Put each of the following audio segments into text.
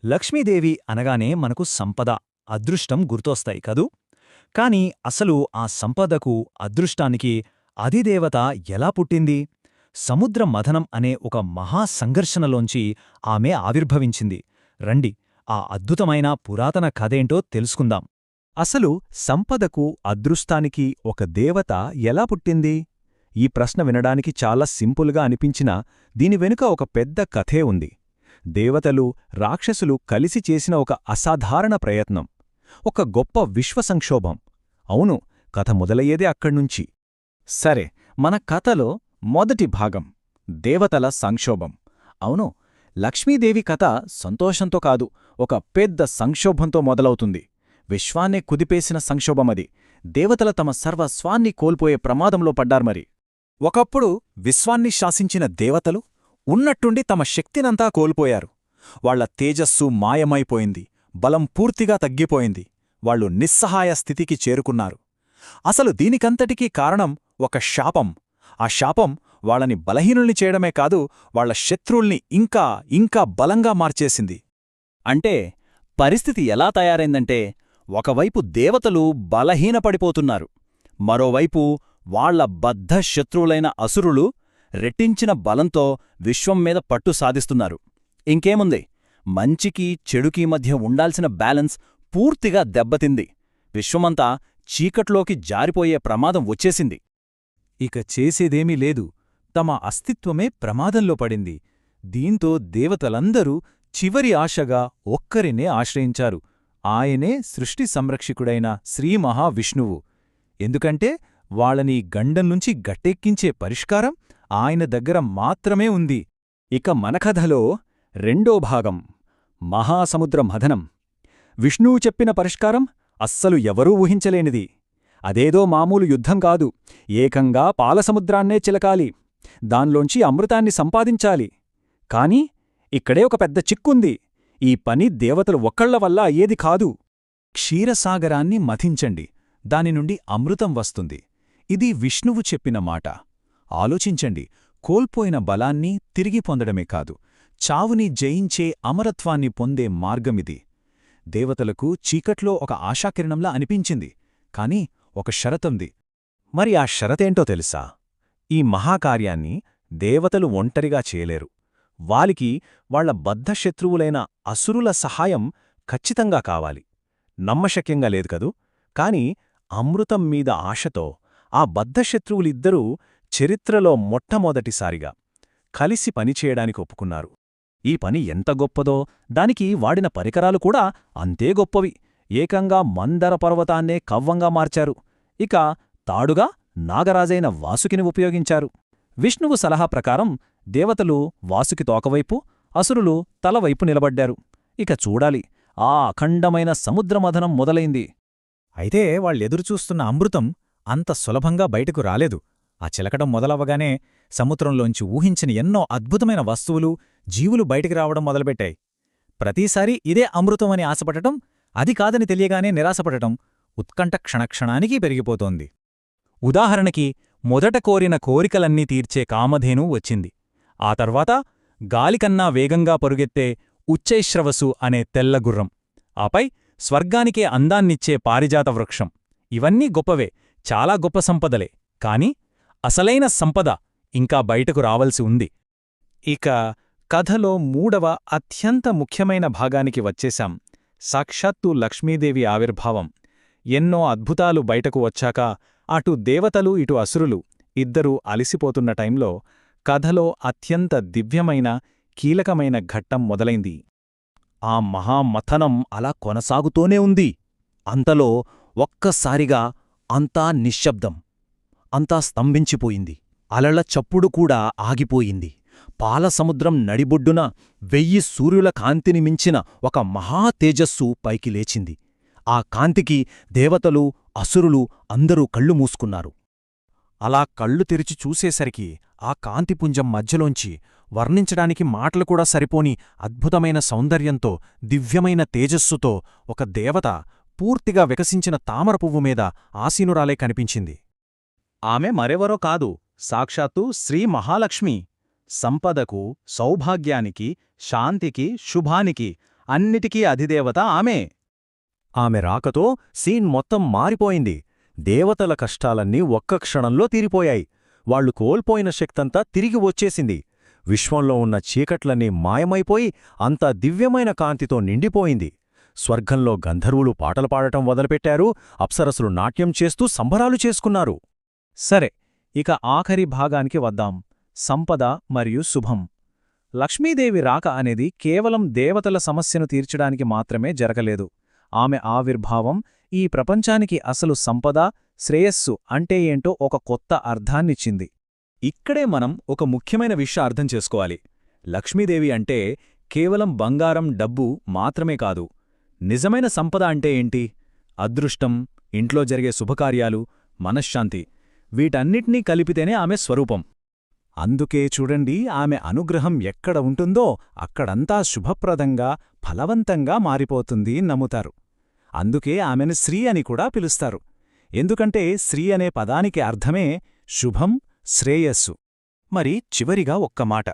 లక్ష్మీదేవి అనగానే మనకు సంపద, అదృష్టం గుర్తొస్తాయి కదూ. కాని అసలు ఆ సంపదకు, అదృష్టానికి అధిదేవత ఎలా పుట్టింది? సముద్ర మథనం అనే ఒక మహాసంఘర్షణలోంచి ఆమె ఆవిర్భవించింది. రండి, ఆ అద్భుతమైన పురాతన కథేంటో తెలుసుకుందాం. అసలు సంపదకు, అదృష్టానికి ఒక దేవత ఎలా పుట్టింది? ఈ ప్రశ్న వినడానికి చాలా సింపుల్గా అనిపించినా దీని వెనుక ఒక పెద్ద కథే ఉంది. దేవతలు, రాక్షసులు కలిసి చేసిన ఒక అసాధారణ ప్రయత్నం, ఒక గొప్ప విశ్వసంక్షోభం. అవును, కథ మొదలయ్యేదే అక్కడ్నుంచి. సరే, మన కథలో మొదటి భాగం దేవతల సంక్షోభం. అవును, లక్ష్మీదేవి కథ సంతోషంతో కాదు, ఒక పెద్ద సంక్షోభంతో మొదలవుతుంది. విశ్వాన్నే కుదిపేసిన సంక్షోభమది. దేవతల తమ సర్వస్వాన్ని కోల్పోయే ప్రమాదంలో పడ్డార్మరి. ఒకప్పుడు విశ్వాన్ని శాసించిన దేవతలు ఉన్నట్టుండి తమ శక్తినంతా కోల్పోయారు. వాళ్ల తేజస్సు మాయమైపోయింది, బలం పూర్తిగా తగ్గిపోయింది. వాళ్లు నిస్సహాయ స్థితికి చేరుకున్నారు. అసలు దీనికంతటికీ కారణం ఒక శాపం. ఆ శాపం వాళ్ళని బలహీనుల్ని చేయడమే కాదు, వాళ్ల శత్రువుల్ని ఇంకా ఇంకా బలంగా మార్చేసింది. అంటే పరిస్థితి ఎలా తయారైందంటే, ఒకవైపు దేవతలు బలహీనపడిపోతున్నారు, మరోవైపు వాళ్ల బద్ధ శత్రువులైన అసురులు రెట్టించిన బలంతో విశ్వం మీద పట్టు సాధిస్తున్నారు. ఇంకేముంది, మంచికి చెడుకీ మధ్య ఉండాల్సిన బ్యాలెన్స్ పూర్తిగా దెబ్బతింది. విశ్వమంతా చీకట్లోకి జారిపోయే ప్రమాదం వచ్చేసింది. ఇక చేసేదేమీ లేదు, తమ అస్తిత్వమే ప్రమాదంలో పడింది. దీంతో దేవతలందరూ చివరి ఆశగా ఒక్కరినే ఆశ్రయించారు. ఆయనే సృష్టి సంరక్షకుడైన శ్రీమహావిష్ణువు. ఎందుకంటే వాళ్ళని గండంనుంచి గట్టెక్కించే పరిష్కారం ఆయన దగ్గర మాత్రమే ఉంది. ఇక మన కథలో రెండో భాగం మహాసముద్ర మథనం. విష్ణువు చెప్పిన పరిష్కారం అస్సలు ఎవరూ ఊహించలేనిది. అదేదో మామూలు యుద్ధం కాదు, ఏకంగా పాలసముద్రాన్నే చిలకాలి, దాన్లోంచి అమృతాన్ని సంపాదించాలి. కాని ఇక్కడే ఒక పెద్ద చిక్కుంది. ఈ పని దేవతలు ఒక్కళ్ల వల్ల అయ్యేది కాదు. క్షీరసాగరాన్ని మథించండి, దానినుండి అమృతం వస్తుంది. ఇది విష్ణువు చెప్పిన మాట. ఆలోచించండి, కోల్పోయిన బలాన్ని తిరిగి పొందడమే కాదు, చావుని జయించే అమరత్వాన్ని పొందే మార్గమిది. దేవతలకు చీకట్లో ఒక ఆశాకిరణంలా అనిపించింది. కాని ఒక షరతుంది. మరి ఆ షరతేంటో తెలుసా? ఈ మహాకార్యాన్ని దేవతలు ఒంటరిగా చేయలేరు. వాలికి వాళ్ల బద్ధశత్రువులైన అసురుల సహాయం ఖచ్చితంగా కావాలి. నమ్మశక్యంగా లేదు కదూ. కాని అమృతం మీద ఆశతో ఆ బద్ధశత్రువులిద్దరూ చరిత్రలో మొట్టమొదటిసారిగా కలిసి పనిచేయడానికి ఒప్పుకున్నారు. ఈ పని ఎంత గొప్పదో దానికి వాడిన పరికరాలు కూడా అంతే గొప్పవి. ఏకంగా మందర పర్వతాన్నే కవ్వంగా మార్చారు. ఇక తాడుగా నాగరాజైన వాసుకిని ఉపయోగించారు. విష్ణువు సలహా ప్రకారం దేవతలు వాసుకి తోకవైపు, అసురులు తలవైపు నిలబడ్డారు. ఇక చూడాలి, ఆ అఖండమైన సముద్రమథనం మొదలైంది. అయితే వాళ్ళెదురుచూస్తున్న అమృతం అంత సులభంగా బయటకు రాలేదు. ఆ చిలకడం మొదలవగానే సముద్రంలోంచి ఊహించని ఎన్నో అద్భుతమైన వస్తువులు, జీవులు బయటికి రావడం మొదలుపెట్టాయి. ప్రతిసారీ ఇదే అమృతం అని ఆశపడటం, అది కాదని తెలియగానే నిరాశపడటం, ఉత్కంఠ క్షణక్షణానికి పెరిగిపోతోంది. ఉదాహరణకి మొదట కోరిన కోరికలన్నీ తీర్చే కామధేను వచ్చింది. ఆ తర్వాత గాలికన్నా వేగంగా పరుగెత్తే ఉచ్చైశ్రవసు అనే తెల్లగుర్రం. ఆపై స్వర్గానికే అందాన్నిచ్చే పారిజాత వృక్షం. ఇవన్నీ గొప్పవే, చాలా గొప్ప సంపదలే. కాని అసలైన సంపద ఇంకా బయటకు రావలసి ఉంది. ఇక కథలో మూడవ అత్యంత ముఖ్యమైన భాగానికి వచ్చేశాం. సాక్షాత్తు లక్ష్మీదేవి ఆవిర్భావం. ఎన్నో అద్భుతాలు బయటకు వచ్చాక అటు దేవతలు ఇటు అసురులు ఇద్దరూ అలిసిపోతున్న టైంలో కథలో అత్యంత దివ్యమైన, కీలకమైన ఘట్టం మొదలైంది. ఆ మహామథనం అలా కొనసాగుతూనే ఉంది. అంతలో ఒక్కసారిగా అంతా నిశ్శబ్దం. అంతా స్తంభించిపోయింది. అలల చప్పుడు కూడా ఆగిపోయింది. పాలసముద్రం నడిబొడ్డున 1000 సూర్యుల కాంతిని మించిన ఒక మహాతేజస్సు పైకి లేచింది. ఆ కాంతికి దేవతలు, అసురులు అందరూ కళ్ళు మూసుకున్నారు. అలా కళ్ళు తెరిచి చూసేసరికి ఆ కాంతిపుంజం మధ్యలోంచి వర్ణించడానికి మాటలు కూడా సరిపోని అద్భుతమైన సౌందర్యంతో, దివ్యమైన తేజస్సుతో ఒక దేవత పూర్తిగా వికసించిన తామరపువ్వు మీద ఆసీనురాలే కనిపించింది. ఆమె మరెవరో కాదు, సాక్షాత్తు శ్రీ మహాలక్ష్మి. సంపదకు, సౌభాగ్యానికి, శాంతికి, శుభానికి అన్నిటికీ అధిదేవత ఆమె. ఆమె రాకతో సీన్ మొత్తం మారిపోయింది. దేవతల కష్టాలన్నీ ఒక్క క్షణంలో తీరిపోయాయి. వాళ్లు కోల్పోయిన శక్తంతా తిరిగి వచ్చేసింది. విశ్వంలో ఉన్న చీకట్లన్నీ మాయమైపోయి అంతా దివ్యమైన కాంతితో నిండిపోయింది. స్వర్గంలో గంధర్వులు పాటలు పాడటం మొదలుపెట్టారు. అప్సరసులు నాట్యం చేస్తూ సంబరాలు చేసుకున్నారు. సరే, ఇక ఆఖరి భాగానికి వద్దాం. సంపద మరియు శుభం. లక్ష్మీదేవి రాక అనేది కేవలం దేవతల సమస్యను తీర్చడానికి మాత్రమే జరగలేదు. ఆమె ఆవిర్భావం ఈ ప్రపంచానికి అసలు సంపద, శ్రేయస్సు అంటే ఏంటో ఒక కొత్త అర్థాన్నిచ్చింది. ఇక్కడే మనం ఒక ముఖ్యమైన విషయం అర్థం చేసుకోవాలి. లక్ష్మీదేవి అంటే కేవలం బంగారం, డబ్బు మాత్రమే కాదు. నిజమైన సంపద అంటే ఏంటి? అదృష్టం, ఇంట్లో జరిగే శుభకార్యాలు, మనశ్శాంతి, వీటన్నిటినీ కలిపితేనే ఆమె స్వరూపం. అందుకే చూడండి, ఆమె అనుగ్రహం ఎక్కడ ఉంటుందో అక్కడంతా శుభప్రదంగా, ఫలవంతంగా మారిపోతుంది నమ్ముతారు. అందుకే ఆమెను శ్రీ అని కూడా పిలుస్తారు. ఎందుకంటే శ్రీ అనే పదానికి అర్థమే శుభం, శ్రేయస్సు. మరి చివరిగా ఒక్క మాట.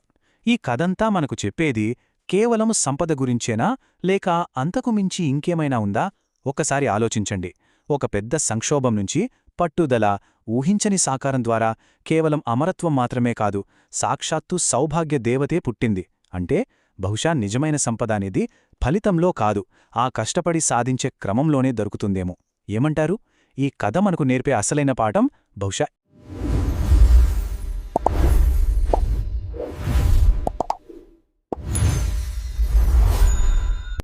ఈ కథంతా మనకు చెప్పేది కేవలం సంపద గురించేనా, లేక అంతకుమించి ఇంకేమైనా ఉందా? ఒక్కసారి ఆలోచించండి. ఒక పెద్ద సంక్షోభం నుంచి పట్టుదల, ఊహించని సాకారం ద్వారా కేవలం అమరత్వం మాత్రమే కాదు, సాక్షాత్తు సౌభాగ్య దేవతే పుట్టింది. అంటే బహుశా నిజమైన సంపద అనేది ఫలితంలో కాదు, ఆ కష్టపడి సాధించే క్రమంలోనే దొరుకుతుందేమో. ఏమంటారు? ఈ కథ మనకు నేర్పే అసలైన పాఠం బహుశా